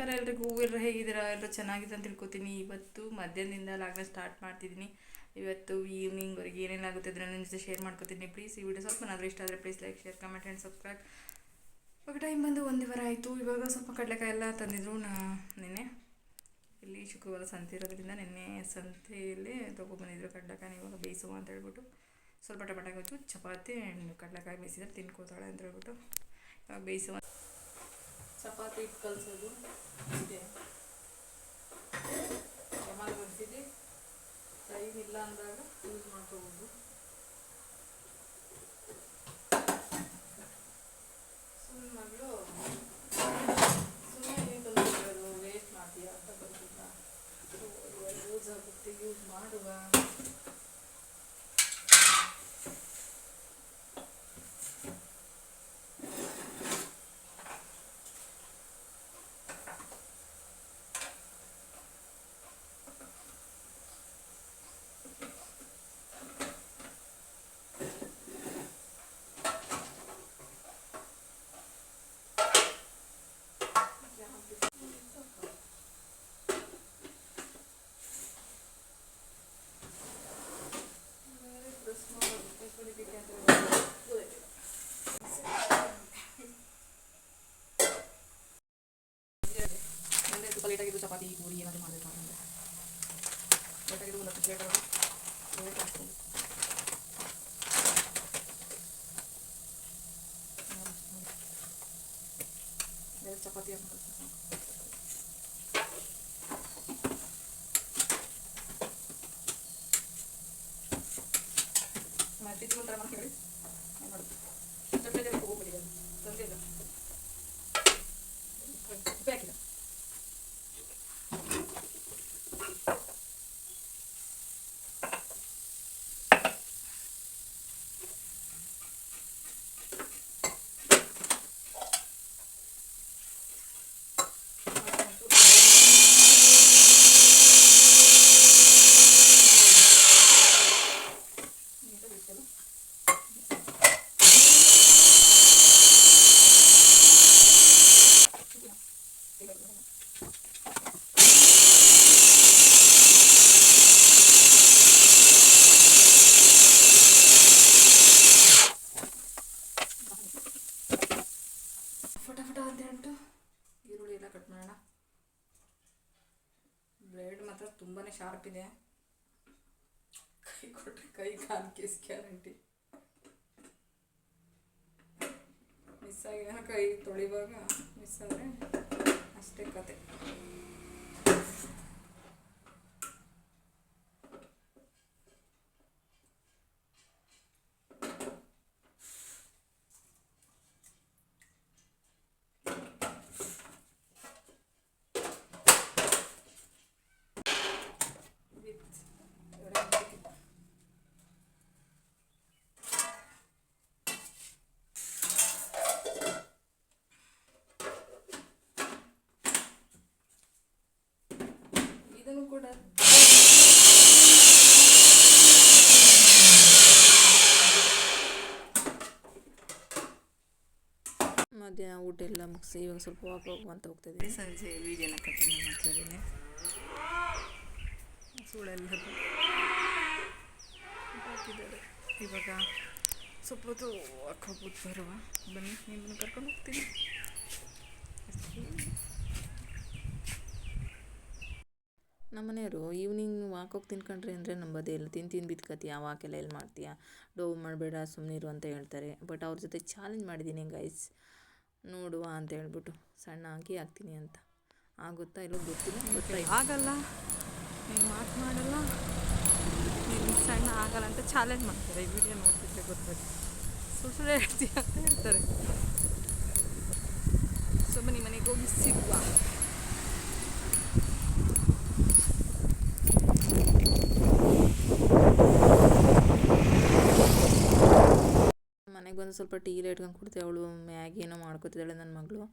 ನಮಸ್ಕಾರ ಎಲ್ರಿಗೂ. ಎಲ್ಲರೂ ಹೇಗಿದ್ದೀರಾ? ಎಲ್ಲರೂ ಚೆನ್ನಾಗಿದೆ ಅಂತ ತಿಳ್ಕೊತೀನಿ. ಇವತ್ತು ಮಧ್ಯಾಹ್ನದಿಂದ ಲಾಗ್ನ ಸ್ಟಾರ್ಟ್ ಮಾಡ್ತಿದ್ದೀನಿ. ಇವತ್ತು ಈವ್ನಿಂಗ್ವರೆಗೆ ಏನೇನಾಗುತ್ತೆ ಅದನ್ನು ನನ್ನ ಜೊತೆ ಶೇರ್ ಮಾಡ್ಕೊತೀನಿ. ಪ್ಲೀಸ್ ಈ ವಿಡಿಯೋ ಸ್ವಲ್ಪ ಇಷ್ಟ ಆದರೆ please like, share, comment and subscribe. ಇವಾಗ ಟೈಮ್ ಬಂದು 1 ವಾರ ಆಯಿತು. ಇವಾಗ ಸ್ವಲ್ಪ ಕಡಲೆಕಾಯಿ ಎಲ್ಲ ತಂದಿದ್ರು. ನಿನ್ನೆ ಇಲ್ಲಿ ಶುಕ್ರವಾರ ಸಂತೆ ಇರೋದ್ರಿಂದ ನಿನ್ನೆ ಸಂತೆಯಲ್ಲಿ ತೊಗೊಬಂದಿದ್ರು ಕಡಲೆಕಾಯಿ. ಇವಾಗ ಬೇಯಿಸುವ ಅಂತ ಹೇಳ್ಬಿಟ್ಟು ಸ್ವಲ್ಪ ಟೊಮೆಟೊ ಗೊತ್ತು, ಚಪಾತಿ ಆ್ಯಂಡ್ ಕಡಲೆಕಾಯಿ ಬೇಯಿಸಿದ್ರೆ ತಿನ್ಕೋತಾಳೆ ಅಂತ ಹೇಳ್ಬಿಟ್ಟು ಇವಾಗ ಬೇಯಿಸುವ. ಚಪಾತಿ ಹಿಟ್ಟು ಕಲಿಸೋದು ಇದೆ. ಎಮರ್ಜೆನ್ಸಿಲಿ ಟೈಮ್ ಇಲ್ಲ ಅಂದಾಗ ಯೂಸ್ ಮಾಡ್ಕೋಬೋದು. ಮಗಳು ಸುಮ್ಮನೆ ನೀವು ಕಲಿಸಿರೋದು ವೇಸ್ಟ್ ಮಾಡ್ತೀಯ ಅಂತ ಬರ್ತಿಲ್ಲ. ಯೂಸ್ ಆಗುತ್ತೆ, ಯೂಸ್ ಮಾಡುವ. ಲೇಟಾಗಿದ್ದು ಚಪಾತಿ ಪೂರಿ ಏನಾದರೂ ಮಾಡಬೇಕು ಅಂದರೆ ಲೇಟಾಗಿದ್ದು ಒಂದು 10 ಪ್ಲೇಟ್ ಲೇಟ್ ಹಾಕ್ತೀನಿ. ಚಪಾತಿ ಹಾಕಿ ಮತ್ತೆ ಒಂಥರ ಮಾಡಿ ಹೇಳಿ ಏನು ಮಾಡೋದು. ಚಟ್ನಿ ಹೋಗ್ಬಿಟ್ಟಿದೆ ತಂದೆ ಉಪ್ಪು ಹಾಕಿದ. ಫಟಾಫಟ ಅಂತ ಹೇಳ್ಬಿಟ್ಟು ಈರುಳ್ಳಿ ಎಲ್ಲ ಕಟ್ ಮಾಡೋಣ. ಬ್ಲೇಡ್ ಮಾತ್ರ ತುಂಬಾ ಶಾರ್ಪ್ ಇದೆ. ಕೈ ಕೊಟ್ಟರೆ ಕೈ ಕಾಲು ಕೇಸ್ ಗ್ಯಾರಂಟಿ. ಮಿಸ್ ಆಗಿದೆ, ಕೈ ತೊಳಿವಾಗ ಮಿಸ್ ಆದರೆ ಅಷ್ಟೇ ಕತೆ. ಇದನ್ನು ಕೂಡ ಮಧ್ಯಾಹ್ನ ಊಟ ಎಲ್ಲ ಮುಗಿಸಿ ಇವಾಗ ಸ್ವಲ್ಪ ವಾಕ್ ಹೋಗುವಂತ ಹೋಗ್ತಾಯಿದ್ದೀನಿ. ಸಂಜೆ ವೀಡಿಯೋನ ಕಂಟಿನ್ಯೂ ಮಾಡ್ತಾ ಇದ್ದೀನಿ. ಸುಳೆಲ್ಲ ಹಾಕಿದ್ದಾರೆ. ಇವಾಗ ಸ್ವಲ್ಪ ಹೊತ್ತು ವಾಕ್ ಹೋಗ್ಬಿಟ್ಟು ಬರುವ. ಬನ್ನಿ, ನಿಮ್ಮನ್ನು ಕರ್ಕೊಂಡು ಹೋಗ್ತೀನಿ. ನಮ್ಮನೆಯವರು ಈವ್ನಿಂಗ್ ವಾಕ್ ಹೋಗಿ ತಿನ್ಕೊಂಡ್ರಿ ಅಂದರೆ ನಂಬೋದೇ ಇಲ್ಲ. ತಿಂದು ಬಿತ್ಕತ್ತೀಯ, ವಾಕೆಲ್ಲ ಎಲ್ಲಿ ಮಾಡ್ತೀಯ, ಡೋವ್ ಮಾಡಬೇಡ, ಸುಮ್ಮನಿರು ಅಂತ ಹೇಳ್ತಾರೆ. ಬಟ್ ಅವ್ರ ಜೊತೆ ಚಾಲೆಂಜ್ ಮಾಡಿದ್ದೀನಿ ಗೈಸ್, ನೋಡುವ ಅಂತ ಹೇಳ್ಬಿಟ್ಟು. ಸಣ್ಣ ಹಾಕ್ತೀನಿ ಅಂತ. ಆಗುತ್ತಾ ಇಲ್ಲೋ ಗೊತ್ತಿಲ್ಲ, ಆಗಲ್ಲ, ನೀನು ಮಾತು ಮಾಡಲ್ಲ, ನೀನು ಸಣ್ಣ ಆಗಲ್ಲ ಅಂತ ಚಾಲೆಂಜ್ ಮಾಡ್ತಾರೆ. ಈ ವಿಡಿಯೋ ನೋಡ್ತಿದ್ರೆ ಗೊತ್ತಾಗುತ್ತೆ. ಸುಳ್ಳು ಹೇಳ್ತೀಯ ಅಂತ ಹೇಳ್ತಾರೆ. ಸೊ ಬನ್ನಿ ಮನೆಗೆ ಹೋಗಿ ಸಿಗುವ. ಮನೆಗೆ ಬಂದು ಸ್ವಲ್ಪ ಟೀ ಇಟ್ಕೊಂಡು ಕೊಡ್ತೀವಿ. ಅವಳು ಮ್ಯಾಗಿ ಏನೋ ಮಾಡ್ಕೊತಿದ್ದಾಳೆ ನನ್ನ ಮಗಳು.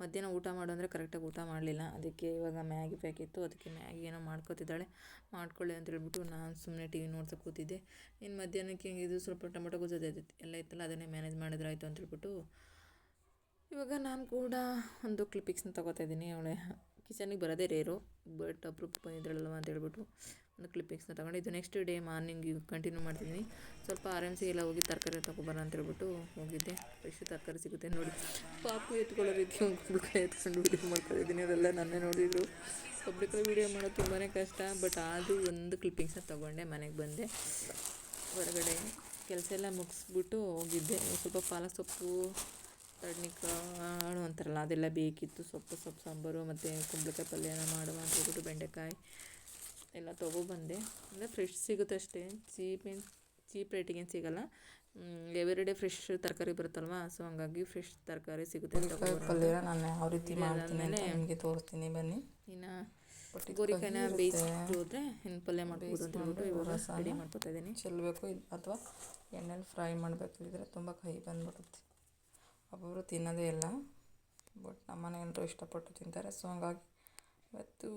ಮಧ್ಯಾಹ್ನ ಊಟ ಮಾಡು ಅಂದರೆ ಕರೆಕ್ಟಾಗಿ ಊಟ ಮಾಡಲಿಲ್ಲ. ಅದಕ್ಕೆ ಇವಾಗ ಮ್ಯಾಗಿ ಬೇಕಿತ್ತು. ಅದಕ್ಕೆ ಮ್ಯಾಗಿ ಏನೋ ಮಾಡ್ಕೊತಿದ್ದಾಳೆ. ಮಾಡ್ಕೊಳ್ಳಿ ಅಂತ ಹೇಳ್ಬಿಟ್ಟು ನಾನು ಸುಮ್ಮನೆ ಟಿ ವಿ ನೋಡ್ತಾ ಕೂತಿದ್ದೆ. ಇನ್ನು ಮಧ್ಯಾಹ್ನಕ್ಕೆ ಇದು ಸ್ವಲ್ಪ ಟೊಮೊಟೊ ಗೊಜ್ಜು ಎಲ್ಲ ಇತ್ತಲ್ಲ, ಅದನ್ನೇ ಮ್ಯಾನೇಜ್ ಮಾಡಿದ್ರಾಯ್ತು ಅಂತ ಹೇಳ್ಬಿಟ್ಟು ಇವಾಗ ನಾನು ಕೂಡ ಒಂದು ಕ್ಲಿಪ್ಪಿಕ್ಸ್ನ ತೊಗೋತಾ ಇದ್ದೀನಿ. ಅವಳೆ ಕಿಚನಿಗೆ ಬರೋದೇ ರೇರು, ಬಟ್ ಅಪ್ರೂಪ್ ಬಂದಿದ್ರಲ್ವ ಅಂತ ಹೇಳ್ಬಿಟ್ಟು ಒಂದು ಕ್ಲಿಪ್ಪಿಂಗ್ಸ್ನ ತೊಗೊಂಡು ಇದು ನೆಕ್ಸ್ಟ್ ಡೇ ಮಾರ್ನಿಂಗ್ ಕಂಟಿನ್ಯೂ ಮಾಡ್ತಿದ್ದೀನಿ. ಸ್ವಲ್ಪ RMC ಎಲ್ಲ ಹೋಗಿ ತರಕಾರಿ ತೊಗೊಬರೋಣ ಅಂತ ಹೇಳ್ಬಿಟ್ಟು ಹೋಗಿದ್ದೆ. ಫ್ರೆಶ್ ತರಕಾರಿ ಸಿಗುತ್ತೆ ನೋಡಿ. ಪಾಪು ಎತ್ಕೊಳ್ಳೋ ರೀತಿ ಕುಂಬಳಕಾಯಿ ಎತ್ಕೊಂಡು ವೀಡಿಯೋ ಮಾಡ್ಕೊಂಡಿದ್ದೀನಿ. ಅವರೆಲ್ಲ ನನ್ನೇ ನೋಡಿದ್ರು. ಕುಂಬಳಕಾಯಿ ವೀಡಿಯೋ ಮಾಡೋದು ತುಂಬಾ ಕಷ್ಟ, ಬಟ್ ಅದು ಒಂದು ಕ್ಲಿಪ್ಪಿಂಗ್ಸ್ನ ತೊಗೊಂಡೆ ಮನೆಗೆ ಬಂದೆ. ಹೊರಗಡೆ ಕೆಲಸ ಎಲ್ಲ ಮುಗಿಸ್ಬಿಟ್ಟು ಹೋಗಿದ್ದೆ. ಸ್ವಲ್ಪ ಪಾಲಕ್ ಸೊಪ್ಪು, ತಡ್ನಿಕಾಳು ಅಂತಾರಲ್ಲ ಅದೆಲ್ಲ ಬೇಕಿತ್ತು. ಸೊಪ್ಪು ಸಾಂಬಾರು ಮತ್ತು ಕುಂಬಳಕಾಯಿ ಪಲ್ಯನ ಮಾಡುವ ಅಂತ ಹೇಳ್ಬಿಟ್ಟು ಬೆಂಡೆಕಾಯಿ ಎಲ್ಲ ತೊಗೊಬಂದೆ. ಅಂದರೆ ಫ್ರೆಶ್ ಸಿಗುತ್ತೆ ಅಷ್ಟೇ, ಚೀಪ್ ರೇಟಿಗೇನು ಸಿಗೋಲ್ಲ. ಎವ್ರಿಡೇ ಫ್ರೆಶ್ ತರಕಾರಿ ಬರುತ್ತಲ್ವ, ಸೊ ಹಂಗಾಗಿ ಫ್ರೆಶ್ ತರಕಾರಿ ಸಿಗುತ್ತೆ. ಪಲ್ಯ ನಾನು ಯಾವ ರೀತಿ ಮಾಡ್ತೀನಿ ಅಂತ ನಿಮಗೆ ತೋರಿಸ್ತೀನಿ ಬನ್ನಿ. ಇನ್ನು ಗೋರಿಕಾಯಿನ ಬೇಯಿಸಿಟ್ಟು ಹೋದರೆ ಇನ್ನು ಪಲ್ಯ ಮಾಡ್ಬೋದು ಅಂತ ಹೇಳ್ಬಿಟ್ಟು ಇವಾಗ ರೆಡಿ ಮಾಡ್ಕೊತಾ ಇದ್ದೀನಿ. ಚೆಲ್ಲಬೇಕು ಅಥವಾ ಎಣ್ಣೆಲಿ ಫ್ರೈ ಮಾಡಬೇಕಿದ್ರೆ ತುಂಬ ಕಹಿ ಬಂದ್ಬಿಡುತ್ತೆ. ಒಬ್ಬೊಬ್ಬರು ತಿನ್ನೋದೇ ಇಲ್ಲ, ಬಟ್ ನಮ್ಮ ಮನೆಯಲ್ಲರೂ ಇಷ್ಟಪಟ್ಟು ತಿಂತಾರೆ. ಸೊ ಹಂಗಾಗಿ ಇವತ್ತು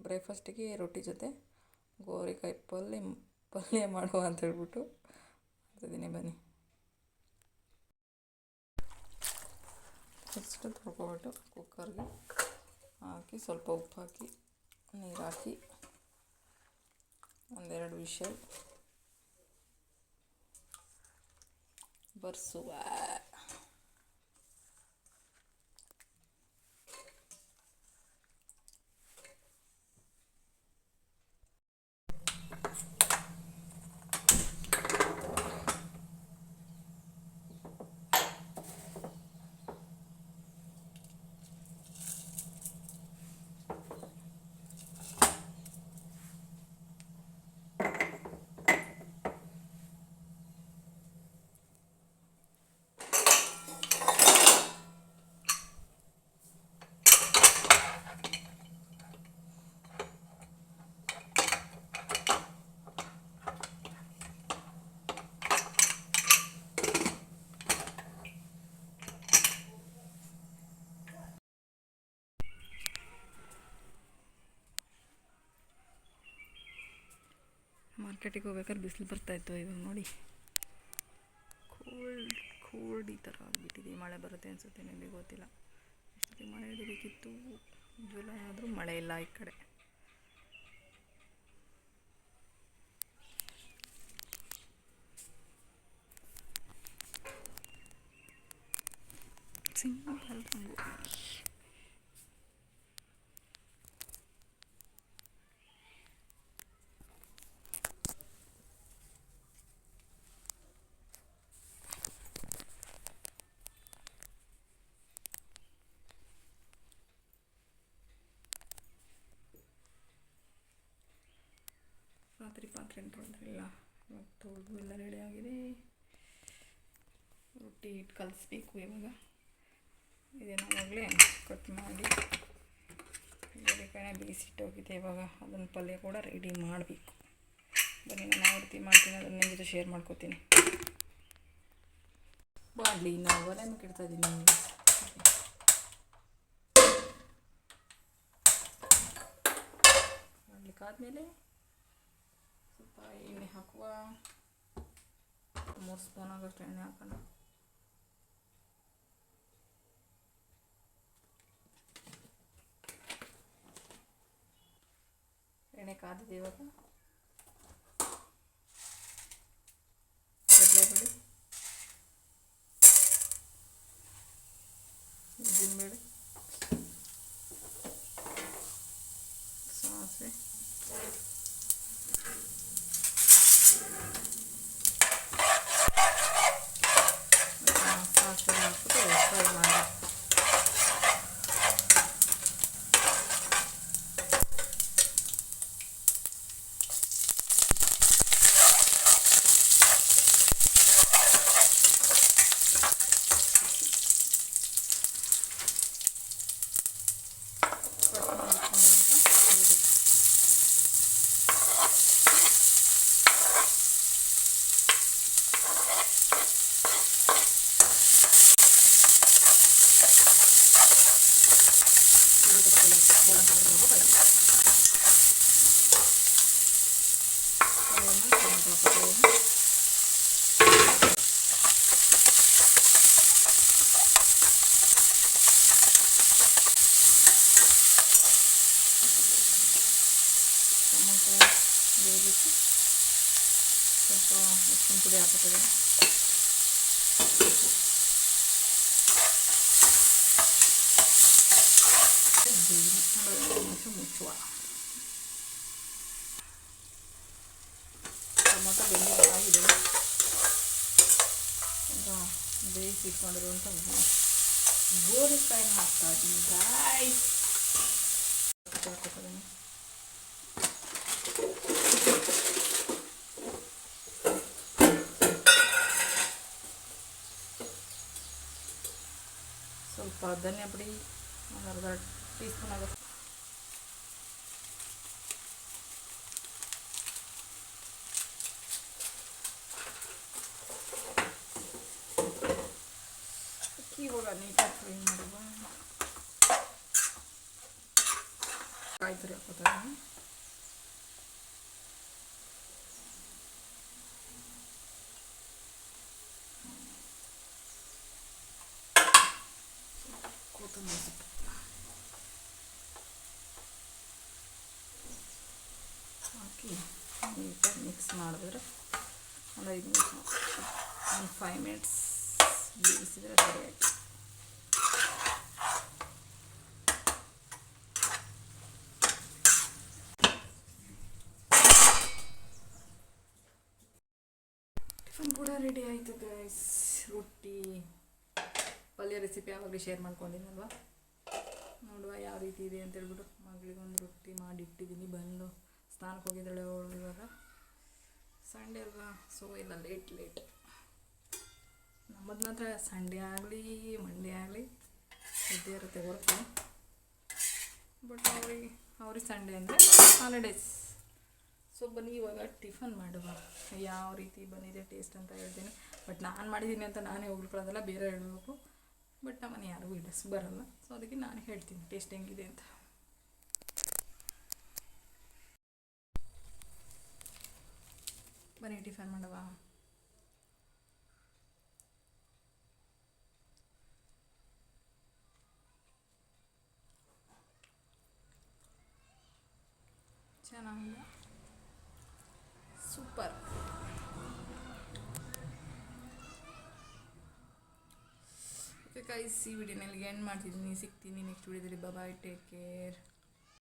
ಬ್ರೇಕ್ಫಾಸ್ಟಿಗೆ ರೊಟ್ಟಿ ಜೊತೆ ಗೋರಿಕಾಯಿ ಪಲ್ಯ ಮಾಡುವ ಅಂತ ಹೇಳ್ಬಿಟ್ಟು ಮಾಡ್ತಿದ್ದೀನಿ ಬನ್ನಿ. ಫಸ್ಟು ತೊಳ್ಕೊಬಿಟ್ಟು ಕುಕ್ಕರ್ಗೆ ಹಾಕಿ ಸ್ವಲ್ಪ ಉಪ್ಪು ಹಾಕಿ ನೀರು ಹಾಕಿ ಒಂದೆರಡು ವಿಷಲ್ ಬರ್ಸುವ. ಮಾರ್ಕೆಟಿಗೆ ಹೋಗ್ಬೇಕಾದ್ರೆ ಬಿಸಿಲು ಬರ್ತಾಯಿತ್ತು. ಇವಾಗ ನೋಡಿ ಕೋಲ್ಡ್ ಈ ಥರ ಆಗಿಬಿಟ್ಟಿದೆ. ಮಳೆ ಬರುತ್ತೆ ಅನಿಸುತ್ತೆ, ನನಗೆ ಗೊತ್ತಿಲ್ಲ. ಎಷ್ಟೊತ್ತಿಗೆ ಮಳೆ ಇಡಬೇಕಿತ್ತು, ಜುಲೈ ಆದರೂ ಮಳೆ ಇಲ್ಲ ಈ ಕಡೆ. ಸಿಂಪಲ್ ರಂಗು. ರಾತ್ರಿ ಪಾತ್ರೆ ತೊಳೆದ್ರಿಲ್ಲ, ಇವಾಗ ತೊಳೆದು ಎಲ್ಲ ರೆಡಿ ಆಗಿದೆ. ರೊಟ್ಟಿ ಹಿಟ್ಟು ಕಲಿಸ್ಬೇಕು ಇವಾಗ. ಇದನ್ನು ಆವಾಗಲೇ ಕಟ್ ಮಾಡಿ ಗೋರಿಕಾಯಿನ ಬೇಯಿಸಿಟ್ಟೋಗಿದೆ. ಇವಾಗ ಅದನ್ನು ಪಲ್ಯ ಕೂಡ ರೆಡಿ ಮಾಡಬೇಕು. ಬನ್ನಿ, ನಾನು ಯಾವ ರೀತಿ ಮಾಡ್ತೀನಿ ಅದನ್ನು ನಿಮ್ಮ ಜೊತೆ ಶೇರ್ ಮಾಡ್ಕೋತೀನಿ. ಬಾಡಲಿ ನಾವು ಒಲೆ ಮುಕ್ಕಿಡ್ತಾ ಇದ್ದೀನಿ. ಮಾಡಲಿಕ್ಕಾದ್ಮೇಲೆ ಸ್ವಲ್ಪ ಎಣ್ಣೆ ಹಾಕುವ. 3 ಸ್ಪೂನ್ ಆಗೋಷ್ಟು ಎಣ್ಣೆ ಹಾಕೋಣ. ಎಣ್ಣೆ ಕಾದಿದೆ. ಇವಾಗ ಕಡಲೆಬೇಳೆ, ಉದ್ದಿನಬೇಳೆ, ಸಾಸಿವೆ, ಹಾಕ್ಬಿಟ್ಟು ಫ್ರೈ ಮಾಡಿ. ಟೊಮೊಟೊ ಬೇಯಲಿಕ್ಕೆ ಸ್ವಲ್ಪ ಉಪ್ಪಿನ ಪುಡಿ ಹಾಕೋತಿದೆ. ನಿಮಿಷ ಮುಚ್ಚುವ. ಟೊಮೊಟೊ ಬೆಂದಿದೆ, ಈಗ ಬೇಯಿಸಿಟ್ಕೊಂಡಿರುವಂಥ ಗೋರಿಕಾಯಿನ ಹಾಕ್ತಾ ಇದ್ದೀನಿ ಗಾಯ್ಸ್. ಹಾಕೋತಿದ್ದೀನಿ. ಸ್ವಲ್ಪ ಧನಿಯಾ ಪುಡಿ ಒಂದು ಅರ್ಧ ಟೀ ಸ್ಪೂನ್ ಆಗುತ್ತೆ. ಇವಾಗ ನೀಟಾಗಿ ಫ್ರೈ ಮಾಡುವ. ಕಾಯಿ ತುರಿ ಹಾಕೋತಾರೆ. ಕೊತ್ತಂಬರಿ ಸೊಪ್ಪು ಹಾಕಿ ನೀಟಾಗಿ ಮಿಕ್ಸ್ ಮಾಡಿದ್ರೆ ಒಂದು 5 ನಿಮಿಷ, ಒಂದು 5 ಮಿನಿಟ್ಸ್ ಬೇಯಿಸಿದರೆ ರೆಡಿ ಆಯಿತು. ಟಿಫನ್ ಕೂಡ ರೆಡಿ ಆಯಿತು ಗೈಸ್. ರೊಟ್ಟಿ ಪಲ್ಯ ರೆಸಿಪಿ ಯಾವಾಗಲೂ ಶೇರ್ ಮಾಡ್ಕೊಂಡಿದ್ದಲ್ವ, ನೋಡುವ ಯಾವ ರೀತಿ ಇದೆ ಅಂತೇಳ್ಬಿಟ್ಟು ಮಗಳಿಗೆ ಒಂದು ರೊಟ್ಟಿ ಮಾಡಿ ಇಟ್ಟಿದ್ದೀನಿ. ಬಂದು ಸ್ನಾನಕ್ಕೆ ಹೋಗಿದ್ದಾಳೆ ಅವಳು. ಇವಾಗ ಸಂಡೇ ಅಲ್ವಾ, ಸೊ ಇಲ್ಲ ಲೇಟ್ ನಮ್ಮದು ಮಾತ್ರ ಸಂಡೇ ಆಗಲಿ ಮಂಡೇ ಆಗಲಿ ಇದ್ದೇ ಇರುತ್ತೆ ವರ್ಕು. ಬಟ್ ಅವ್ರಿಗೆ ಸಂಡೇ ಅಂದರೆ ಹಾಲಿಡೇಸ್. ಸೊ ಬನ್ನಿ ಇವಾಗ ಟಿಫನ್ ಮಾಡುವ. ಯಾವ ರೀತಿ ಬಂದಿದೆ ಟೇಸ್ಟ್ ಅಂತ ಹೇಳ್ತೀನಿ. ಬಟ್ ನಾನು ಮಾಡಿದ್ದೀನಿ ಅಂತ ನಾನೇ ಹೋಗ್ಕೊಳ್ಳೋದಲ್ಲ, ಬೇರೆ ಹೇಳಬೇಕು. ಬಟ್ ನಮ್ಮನೆ ಯಾರಿಗೂ ಇಲ್ಲ, ಬರಲ್ಲ. ಸೊ ಅದಕ್ಕೆ ನಾನು ಹೇಳ್ತೀನಿ ಟೇಸ್ಟ್ ಹೆಂಗಿದೆ ಅಂತ. ಬನ್ನಿ ಟಿಫನ್ ಮಾಡುವ. ಚೆನ್ನಾಗಿದೆ, ಸೂಪರ್. ಓಕೆ ಗೈಸ್, ಈ ವಿಡಿಯೋನಲ್ಲಿ ಎಂಡ್ ಮಾಡ್ತಿದ್ದೀನಿ. ಸಿಗ್ತೀನಿ ನೆಕ್ಸ್ಟ್ ವಿಡಿಯೋದಲ್ಲಿ. ಬಾಯ್, ಟೇಕ್ ಕೇರ್.